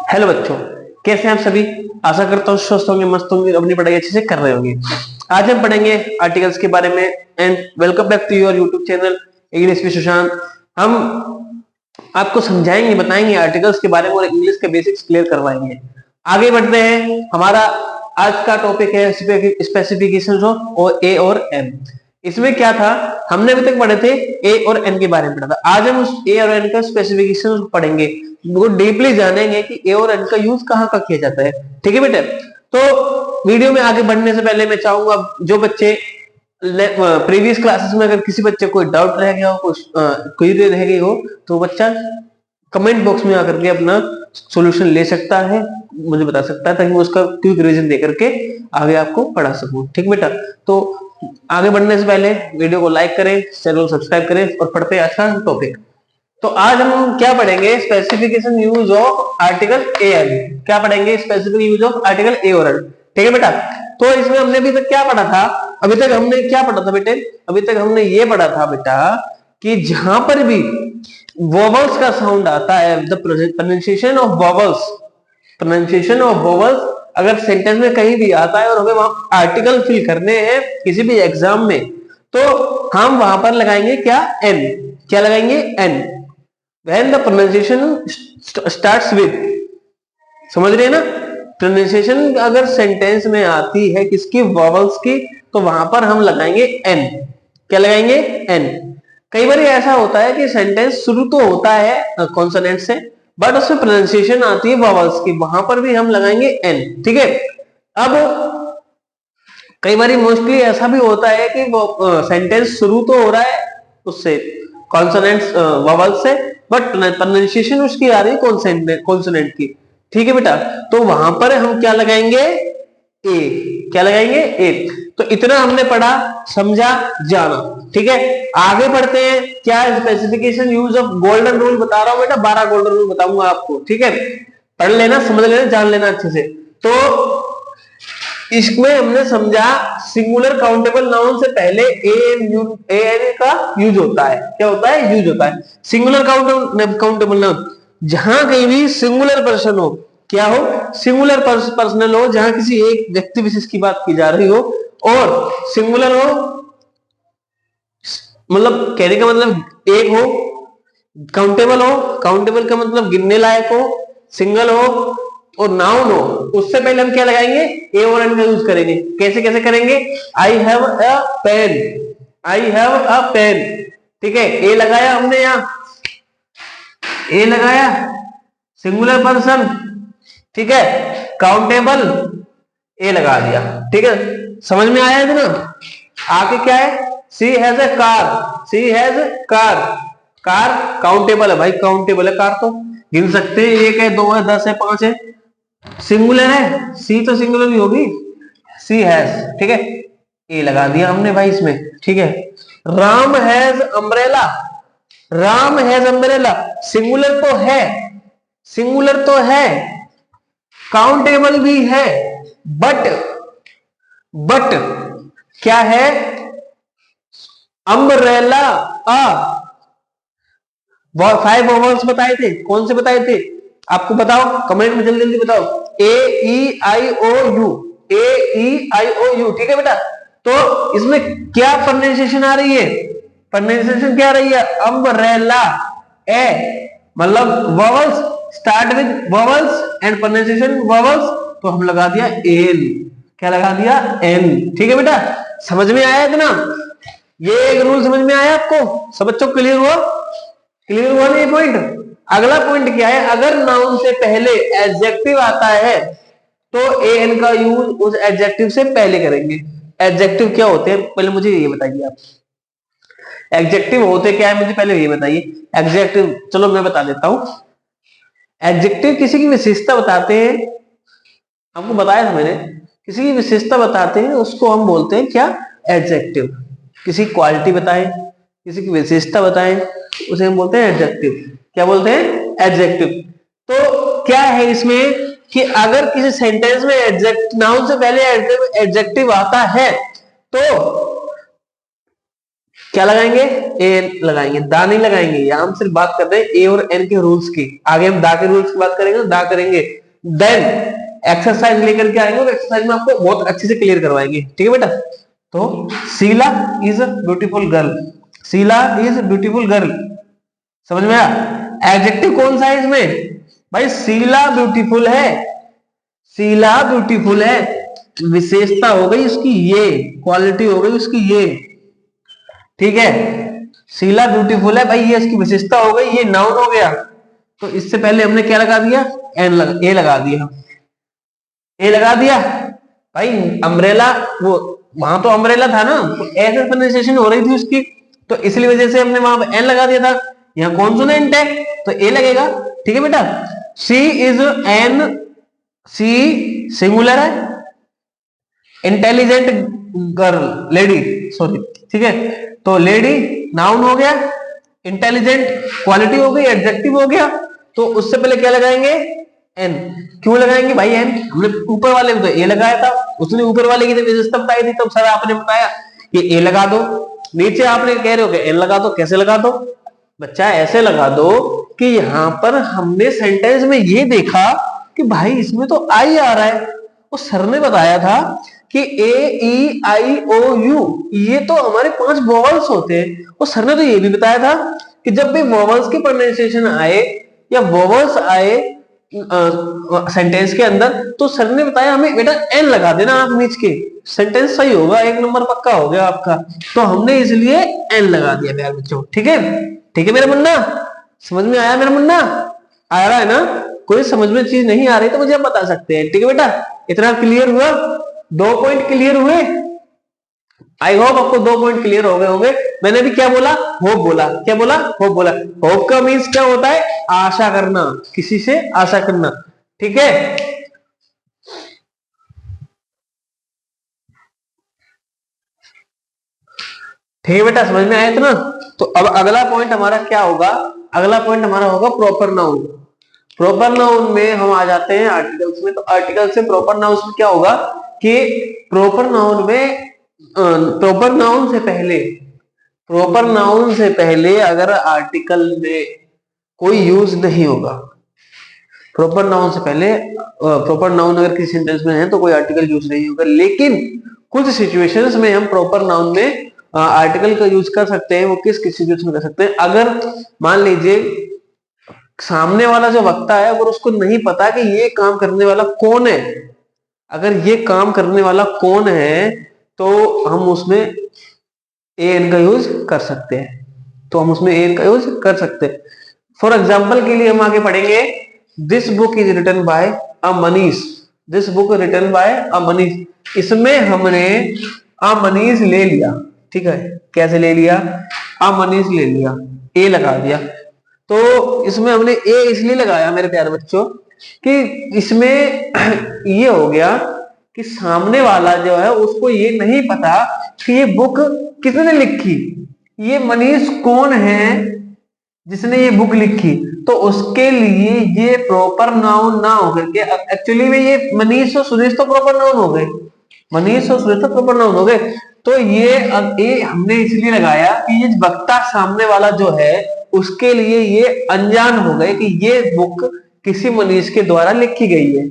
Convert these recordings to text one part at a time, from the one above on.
Hello बच्चों, कैसे हैं आप सभी। आशा करता हूँ स्वस्थ होंगे, मस्त होंगे, अपनी पढ़ाई अच्छे से कर रहे होंगे। आज हम पढ़ेंगे आर्टिकल्स के बारे में। And welcome back to your YouTube channel English with Sushant. हम आपको समझाएंगे, बताएंगे आर्टिकल्स के बारे में और इंग्लिश के बेसिक्स क्लियर करवाएंगे। आगे बढ़ते हैं। हमारा आज का टॉपिक है स्पेसिफिकेशंस ऑफ ए और एन। इसमें क्या था, हमने अभी तक पढ़े थे ए और एन के बारे में पढ़ा था। आज हम उस ए और एन का स्पेसिफिकेशन पढ़ेंगे, वो डीपली जानेंगे कि ए और एन का यूज कहाँ का किया जाता है। ठीक है बेटे। तो वीडियो में आगे बढ़ने से पहले मैं चाहूंगा जो बच्चे प्रीवियस क्लासेस में अगर किसी बच्चे कोई डाउट रह गया हो, कुछ क्वेरी रह गई हो, तो बच्चा कमेंट बॉक्स में आकर के अपना सॉल्यूशन ले सकता है, मुझे बता सकता है, ताकि मैं उसका क्विक रिवीजन दे करके आगे आपको पढ़ा सकूं। ठीक बेटा। तो आगे बढ़ने से पहले वीडियो को लाइक करें, चैनल को सब्सक्राइब करें और पढ़ते हैं आज का टॉपिक। तो आज हम क्या पढ़ेंगे, specification use of article a an. क्या पढ़ेंगे, specific use of article a और एन। ठीक है बेटा। तो इसमें हमने अभी तक क्या पढ़ा था, अभी तक हमने क्या पढ़ा था बेटे, अभी तक हमने ये पढ़ा था बेटा कि जहां पर भी वोवल्स का साउंड आता है, the pronunciation of vowels, pronunciation of vowels अगर सेंटेंस में कहीं भी आता है और हमें वहां आर्टिकल फिल करने हैं किसी भी एग्जाम में, तो हम वहां पर लगाएंगे क्या, एन। क्या लगाएंगे, an. When the pronunciation starts with, समझ रहे हैं ना, प्रोनाउंसिएशन अगर सेंटेंस में आती है किसकी, वोवल्स की, तो वहां पर हम लगाएंगे एन। क्या लगाएंगे, एन। कई बार ऐसा होता है कि सेंटेंस शुरू तो होता है कॉन्सोनेंट से, बट उसमें प्रोनाउंसिएशन आती है वोवल्स की, वहां पर भी हम लगाएंगे एन। ठीक है। अब कई बार मोस्टली ऐसा भी होता है कि वो सेंटेंस शुरू तो हो रहा है उससे, कॉन्सोनेंट्स वोवल से, बट प्रोनाउंसिएशन उसकी आ रही है कॉन्सोनेंट की। ठीक है बेटा। तो वहां पर हम क्या लगाएंगे, ए। क्या लगाएंगे, ए। तो इतना हमने पढ़ा, समझा, जाना। ठीक है। आगे बढ़ते हैं। क्या specification use of golden rule बता रहा हूं बेटा, 12 गोल्डन रूल बताऊंगा आपको। ठीक है। पढ़ लेना, समझ लेना, जान लेना अच्छे से। तो इसमें हमने समझा सिंगुलर काउंटेबल नाउन से पहले ए एन का यूज होता है। क्या होता है, यूज होता है। सिंगुलर काउंटेबल नाउन जहां कहीं भी सिंगुलर पर्सन हो, क्या हो, सिंगुलर पर्सनल हो, जहां किसी एक व्यक्ति विशेष की बात की जा रही हो, और सिंगुलर हो मतलब कहने का मतलब एक हो, काउंटेबल हो, काउंटेबल का मतलब गिनने लायक हो, सिंगल हो, और नाउन हो, उससे पहले हम क्या लगाएंगे, ए और एन का यूज करेंगे। कैसे कैसे करेंगे, I have a pen, I have a pen. ठीक है। ए लगाया हमने, यहां ए लगाया, सिंगुलर पर्सन, ठीक है, काउंटेबल, ए लगा दिया। ठीक है, समझ में आया है ना। आगे क्या है, she has a car, she has car, car countable है भाई, काउंटेबल है, कार तो गिन सकते हैं, एक है, दो है, 10 है, 5 है, सिंगुलर है, सी तो सिंगुलर ही होगी, सी हैज। ठीक है, ए लगा दिया हमने भाई इसमें। ठीक है। Ram has umbrella, Ram has umbrella, singular तो है, सिंगुलर तो है, काउंटेबल भी है, बट क्या है, अम्ब्रेला। 5 वोवल्स बताए थे, कौन से बताए थे आपको, बताओ कमेंट में, जल्दी जल्दी बताओ। A E I O U, A E I O U. ठीक है बेटा। तो इसमें क्या प्रोनाउंसिएशन आ रही है, प्रोनाउंसिएशन क्या आ रही है, अम्ब्रेला। ए मतलब vowels start with vowels and pronunciation vowels, तो हम लगा दिया एन। क्या लगा दिया, एन। ठीक है बेटा, समझ में आया इतना, ये एक रूल समझ में आया आपको, सब बच्चों को क्लियर हुआ, क्लियर हुआ ना ये पॉइंट। अगला पॉइंट क्या है, अगर नाउन से पहले एडजेक्टिव आता है तो ए एन का यूज उस एडजेक्टिव से पहले करेंगे। एडजेक्टिव क्या होते हैं, पहले मुझे ये बताइए आप, एडजेक्टिव होते क्या है मुझे पहले ये बताइए। एडजेक्टिव चलो मैं बता देता हूं। एडजेक्टिव किसी की विशेषता बताते हैं, हमको बताया था मैंने, किसी की विशेषता बताते हैं उसको हम बोलते हैं क्या, एडजेक्टिव। किसी क्वालिटी बताएं, किसी की विशेषता बताएं, उसे हम बोलते हैं एडजेक्टिव। क्या बोलते हैं, एडजेक्टिव। तो क्या है इसमें कि अगर किसी सेंटेंस में एडजेक्ट नाउन से पहले एडजेक्टिव आता है तो क्या लगाएंगे, ए लगाएंगे, दा नहीं लगाएंगे। यहां हम सिर्फ बात कर रहे हैं ए और एन के रूल्स की, आगे हम दा के रूल्स की बात करेंगे, दा करेंगे। देन एक्सरसाइज लेकर के आएंगे और एक्सरसाइज में आपको बहुत अच्छे से क्लियर करवाएंगे, ठीक है बेटा। तो Sheela is a beautiful girl, Sheela is beautiful girl, समझ में आया। एडजेक्टिव कौन सा है इसमें भाई, शीला ब्यूटीफुल है, शीला ब्यूटीफुल है, विशेषता हो गई उसकी ये, क्वालिटी हो गई उसकी ये, ठीक है। शीला ब्यूटीफुल है भाई, ये इसकी विशेषता हो गई, ये नाउन हो गया। तो इससे पहले हमने क्या लगा दिया, ए लगा दिया, ए लगा दिया भाई। अम्ब्रेला, वो वहां तो अम्ब्रेला था ना, तो ऐसे प्रोनाउंसिएशन हो रही थी उसकी, तो इसलिए वजह से हमने वहां पर एन लगा दिया था। यहाँ कॉन्सोनेंट है तो ए लगेगा, ठीक है बेटा। She is an, see singular है, इंटेलिजेंट गर्ल, लेडी, सॉरी, ठीक है। तो लेडी नाउन हो गया, इंटेलिजेंट क्वालिटी हो गई, एडजेक्टिव हो गया। तो उससे पहले क्या लगाएंगे, एन। क्यों लगाएंगे भाई एन, हमने ऊपर वाले में तो ए लगाया था, उसने ऊपर वाले की विशेषता बताई थी, तब सर आपने बताया कि ए लगा दो। नीचे आपने कह रहे हो कि एन लगा दो, कैसे लगा दो बच्चा, ऐसे लगा दो कि यहां पर हमने सेंटेंस में ये देखा कि भाई इसमें तो आई आ रहा है, वो सर ने बताया था कि ए ई आई ओ यू ये तो हमारे 5 वोवल्स होते हैं, और सर ने तो ये भी बताया था कि जब भी वोवल्स की प्रोनाउंसिएशन आए या वोवल्स आए सेंटेंस के अंदर, तो सर ने बताया हमें बेटा एन लगा देना आप नीच के, सेंटेंस सही होगा, 1 नंबर पक्का हो गया आपका। तो हमने इसलिए एन लगा दिया प्यारे बच्चों, ठीक है, ठीक है मेरा मुन्ना, समझ में आया मेरा मुन्ना, आ रहा है ना। कोई समझ में चीज नहीं आ रही तो मुझे आप बता सकते हैं, ठीक है बेटा। इतना क्लियर हुआ, 2 पॉइंट क्लियर हुए, आई होप आपको 2 पॉइंट क्लियर हो गए होंगे। मैंने भी क्या बोला, होप बोला, क्या बोला, होप बोला। होप का मीन्स क्या होता है, आशा करना, किसी से आशा करना, ठीक है। ठीक है बेटा, समझ में आया इतना। तो अब अगला पॉइंट हमारा क्या होगा, अगला पॉइंट हमारा होगा प्रॉपर नाउन। प्रॉपर नाउन में हम आ जाते हैं आर्टिकल्स में। तो आर्टिकल से प्रॉपर नाउन में क्या होगा कि प्रॉपर नाउन में, प्रॉपर नाउन से पहले, प्रॉपर नाउन से पहले अगर आर्टिकल में कोई यूज नहीं होगा, प्रॉपर नाउन से पहले प्रॉपर नाउन अगर किसी सेंटेंस में है तो कोई आर्टिकल यूज नहीं होगा। लेकिन कुछ सिचुएशंस में हम प्रॉपर नाउन में आर्टिकल का यूज कर सकते हैं। वो किस किस सिचुएशन में कर सकते हैं, अगर मान लीजिए सामने वाला जो वक्ता है अगर उसको नहीं पता कि ये काम करने वाला कौन है, अगर ये काम करने वाला कौन है तो हम उसमें ए एन का यूज कर सकते हैं, तो हम उसमें ए एन का यूज कर सकते हैं। फॉर एग्जाम्पल के लिए हम आगे पढ़ेंगे, this book is written by a Manish, this book written by a Manish. इसमें हमने अ मनीष ले लिया, ठीक है, कैसे ले लिया, अ मनीष ले लिया, ए लगा दिया। तो इसमें हमने ए इसलिए लगाया मेरे प्यारे बच्चों कि इसमें ये हो गया कि सामने वाला जो है उसको ये नहीं पता कि ये बुक किसने लिखी, ये मनीष कौन है जिसने ये बुक लिखी। तो उसके लिए ये प्रॉपर नाउन ना होकर के, एक्चुअली में ये मनीष और सुरेश तो प्रॉपर नाउन हो गए, मनीष और सुरेश तो प्रॉपर नाउन हो गए। तो ये हमने इसलिए लगाया कि ये वक्ता सामने वाला जो है उसके लिए ये अनजान हो गए कि ये बुक किसी मनीष के द्वारा लिखी गई है,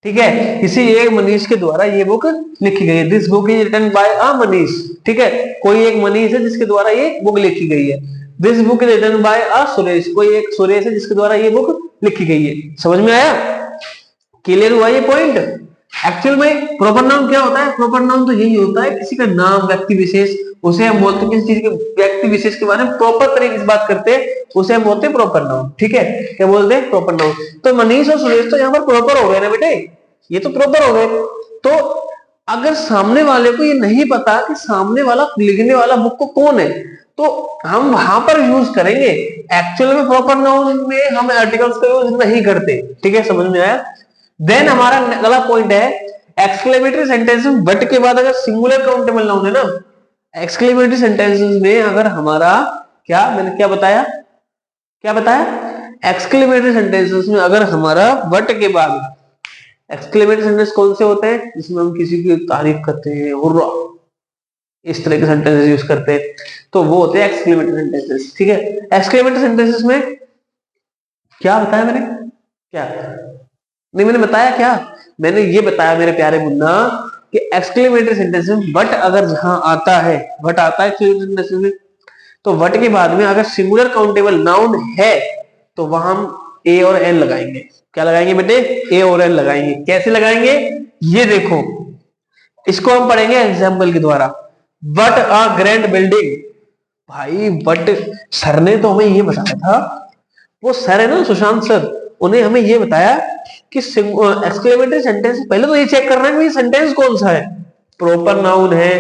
ठीक है, किसी एक मनीष के द्वारा ये बुक लिखी गई है। This book is written by a Manish, ठीक है, कोई एक मनीष है जिसके द्वारा ये बुक लिखी गई है। This book is written by a Suresh, कोई एक सुरेश है जिसके द्वारा ये बुक लिखी गई है। समझ में आया, क्लियर हुआ ये पॉइंट। एक्चुअल में प्रॉपर नाउन क्या होता है, प्रॉपर नाउन तो यही होता है किसी का नाम, व्यक्ति विशेष, उसे हम बोलते हैं किसी चीज के व्यक्ति विशेष के बारे में प्रॉपर तरीके से बात करते हैं, उसे हम बोलते हैं प्रॉपर नाउन, ठीक है, क्या बोलते हैं, प्रॉपर नाउन। तो मनीष और सुरेश तो यहाँ पर प्रॉपर हो गए ना बेटे, ये तो प्रॉपर हो गए। तो अगर सामने वाले को ये नहीं पता कि सामने वाला लिखने वाला बुक को कौन है, तो हम वहां पर यूज करेंगे। एक्चुअल में प्रॉपर नाउन में हम आर्टिकल्स का यूज नहीं करते, ठीक है, समझ में आया। देन हमारा अगला पॉइंट है एक्सक्लेमेटरी सेंटेंस में बट के बाद अगर सिंगुलर काउंटेबल नाउन है ना, एक्सक्लेमेटरी सेंटेंसेस में अगर हमारा क्या, मैंने क्या बताया, क्या बताया, एक्सक्लेमेटरी सेंटेंसेस में अगर हमारा बट के बाद, एक्सक्लेमेटरी सेंटेंस कौन से होते हैं जिसमें हम किसी की तारीफ करते हैं, हुर्रा, इस तरह के सेंटेंसेस यूज करते हैं, तो वो होते हैं एक्सक्लेमेटरी सेंटेंसेस। ठीक है, एक्सक्लेमेटरी सेंटेंसेस में क्या बताया मैंने, क्या नहीं मैंने बताया क्या, मैंने ये बताया मेरे प्यारे मुन्ना कि एक्सक्लेमेटरी सेंटेंस में बट अगर जहां आता है, बट आता है एक्सक्लेमेटरी सेंटेंस में, तो बट के बाद में अगर सिंगुलर काउंटेबल नाउन है तो वहां हम ए और एल लगाएंगे। क्या लगाएंगे बेटे, ए और एल लगाएंगे। कैसे लगाएंगे, ये देखो, इसको हम पढ़ेंगे एग्जाम्पल के द्वारा। बट अ ग्रैंड बिल्डिंग, भाई बट सर ने तो हमें ये बताया था, वो सर है ना सुशांत सर, उन्हें हमें ये बताया कि एक्सक्लेमेटरी सेंटेंस पहले तो ये चेक करना है कि सेंटेंस कौन सा है, प्रॉपर नाउन है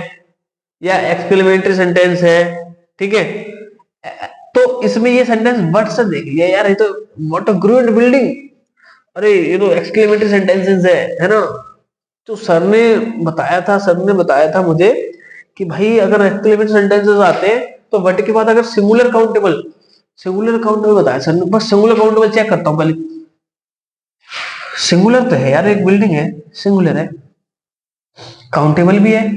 या एक्सक्लेमेटरी सेंटेंस है। ठीक है, तो इसमें ये सेंटेंस बट से देख लिया यार, ये तो व्हाट अ ग्रेट बिल्डिंग, अरे ये तो एक्सक्लेमेटरी सेंटेंसेस है ना। तो सर ने बताया था मुझे कि भाई अगर एक्सक्लेमेटरी सेंटेंसेस आते हैं तो बट के बाद अगर सिंगुलर काउंटेबल बताया सर ने, बस सिंगुलर काउंटेबल चेक करता हूं पहले, सिंगुलर तो है यार, एक बिल्डिंग है, सिंगुलर है, काउंटेबल भी है,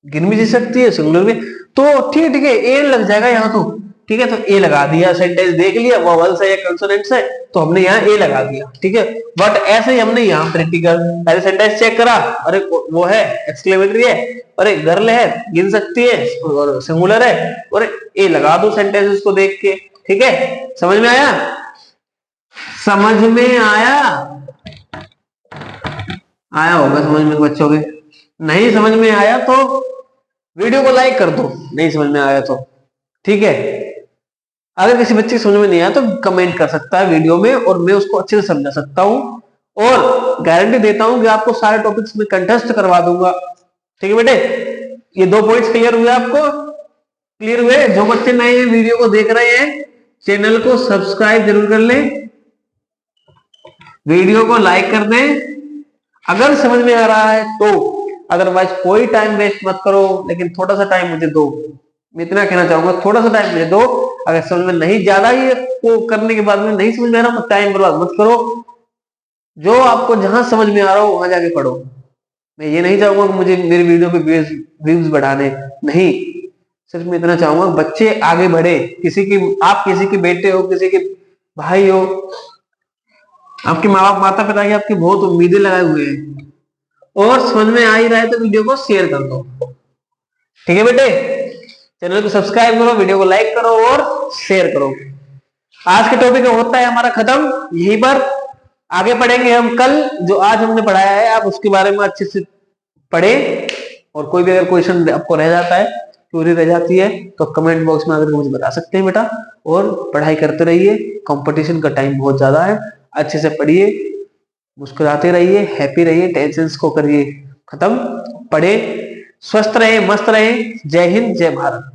गिन भी जा सकती है, सिंगुलर भी, तो ठीक है ए लग जाएगा यहाँ तो। ठीक है, तो ए लगा दिया, सेंटेंस देख लिया वॉवल्स है या कंसोनेंट्स है, तो हमने यहाँ ए लगा दिया। ठीक है, बट ऐसे ही हमने यहाँ प्रैक्टिकल पहले सेंटेंस चेक करा, अरे वो है एक्सक्लेमेटरी है, अरे गर्ल है गिन सकती है और सिंगुलर है, और ए लगा दो सेंटेंस को देख के। ठीक है, समझ में आया, समझ में आया, आया होगा समझ में बच्चों के, नहीं समझ में आया तो वीडियो को लाइक कर दो, नहीं समझ में आया तो। ठीक है, अगर किसी बच्चे समझ में नहीं आया तो कमेंट कर सकता है वीडियो में और मैं उसको अच्छे से समझा सकता हूं, और गारंटी देता हूं कि आपको सारे टॉपिक्स में कंटेस्ट करवा दूंगा। ठीक है बेटे, ये 2 पॉइंट्स क्लियर हुए आपको, क्लियर हुए। जो बच्चे नए हैं वीडियो को देख रहे हैं चैनल को सब्सक्राइब जरूर कर लें, वीडियो को लाइक कर दें अगर समझ में आ रहा है तो, अदरवाइज कोई टाइम वेस्ट मत करो, लेकिन थोड़ा सा टाइम मुझे दो, मैं इतना कहना चाहूंगा, थोड़ा सा टाइम मुझे दो। अगर समझ में नहीं, ज्यादा ही को करने के बाद में नहीं समझ में आ रहा तो टाइम बर्बाद मत करो, जो आपको जहां समझ में आ रहा हो वहां जाके पढ़ो। मैं ये नहीं चाहूंगा कि मुझे मेरी वीडियो पे व्यूज बढ़ाने, नहीं, सिर्फ मैं इतना चाहूंगा बच्चे आगे बढ़े, किसी की, आप किसी के बेटे हो, किसी के भाई हो, आपके माँ बाप माता पिता की आपकी बहुत उम्मीदें लगाए हुए हैं, और समझ में आ ही रहा है तो वीडियो को शेयर कर दो। ठीक है बेटे, चैनल को सब्सक्राइब करो, वीडियो को लाइक करो और शेयर करो। आज के टॉपिक होता है हमारा खत्म यहीं पर, आगे पढ़ेंगे हम कल। जो आज हमने पढ़ाया है आप उसके बारे में अच्छे से पढ़े, और कोई भी अगर क्वेश्चन आपको रह जाता है, क्वेरी रह जाती है, तो कमेंट बॉक्स में आकर मुझे बता सकते हैं बेटा, और पढ़ाई करते रहिए, कंपटीशन का टाइम बहुत ज्यादा है, अच्छे से पढ़िए, मुस्कुराते रहिए, हैप्पी रहिए, टेंशन को करिए खत्म, पढ़े, स्वस्थ रहे, मस्त रहे। जय हिंद, जय भारत।